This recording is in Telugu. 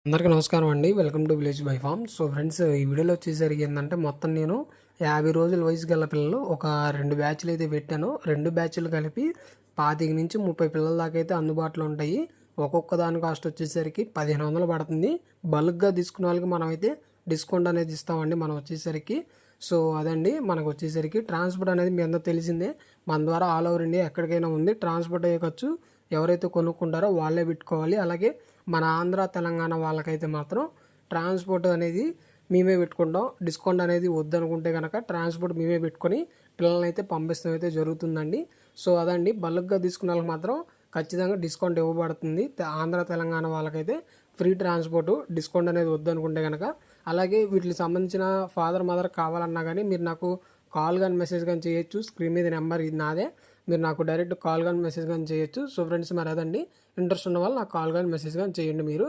అందరికీ నమస్కారం అండి. Welcome to village by farm. So friends, ఈ వీడియోలో వచ్చేసరికి ఏంటంటే మొత్తం నేను 50 రోజుల వయసు గల పిల్లలు ఒక 2 బ్యాచ్లు అయితే పెట్టాను. 2 బ్యాచ్లు కలిపి 25 నుంచి 30 పిల్లల దాకా అయితే అందుబాటులో ఉంటాయి. ఒక్కొక్క దాని కాస్ట్ వచ్చేసరికి 1500 పడుతుంది. బల్క్గా తీసుకున్న వాళ్ళకి మనం అయితే డిస్కౌంట్ అనేది ఇస్తామండి మనం వచ్చేసరికి. సో అదండి, మనకు వచ్చేసరికి ట్రాన్స్పోర్ట్ అనేది మీ అందరూ తెలిసిందే. మన ద్వారా ఆల్ ఓవర్ ఇండియా ఎక్కడికైనా ఉంది. ట్రాన్స్పోర్ట్ అయ్యే ఖర్చు ఎవరైతే కొనుక్కుంటారో వాళ్ళే పెట్టుకోవాలి. అలాగే మన ఆంధ్ర తెలంగాణ వాళ్ళకైతే మాత్రం ట్రాన్స్పోర్ట్ అనేది మేమే పెట్టుకుంటాం. డిస్కౌంట్ అనేది వద్దనుకుంటే కనుక ట్రాన్స్పోర్ట్ మేమే పెట్టుకొని పిల్లల్ని అయితే పంపిస్తాం అయితే జరుగుతుందండి. సో అదండి, బల్క్గా తీసుకున్న వాళ్ళకి మాత్రం ఖచ్చితంగా డిస్కౌంట్ ఇవ్వబడుతుంది. ఆంధ్ర తెలంగాణ వాళ్ళకైతే ఫ్రీ ట్రాన్స్పోర్ట్, డిస్కౌంట్ అనేది వద్దనుకుంటే కనుక. అలాగే వీటికి సంబంధించిన ఫాదర్ మదర్ కావాలన్నా కానీ మీరు నాకు కాల్ కానీ మెసేజ్ కానీ చేయొచ్చు. స్క్రీన్ మీద నెంబర్ ఇది నాదే. మీరు నాకు డైరెక్ట్ కాల్ కానీ మెసేజ్ కానీ చేయొచ్చు. సో ఫ్రెండ్స్, మరి అదండి, ఇంట్రెస్ట్ ఉన్న వాళ్ళు నాకు కాల్ కానీ మెసేజ్ కానీ చేయండి మీరు.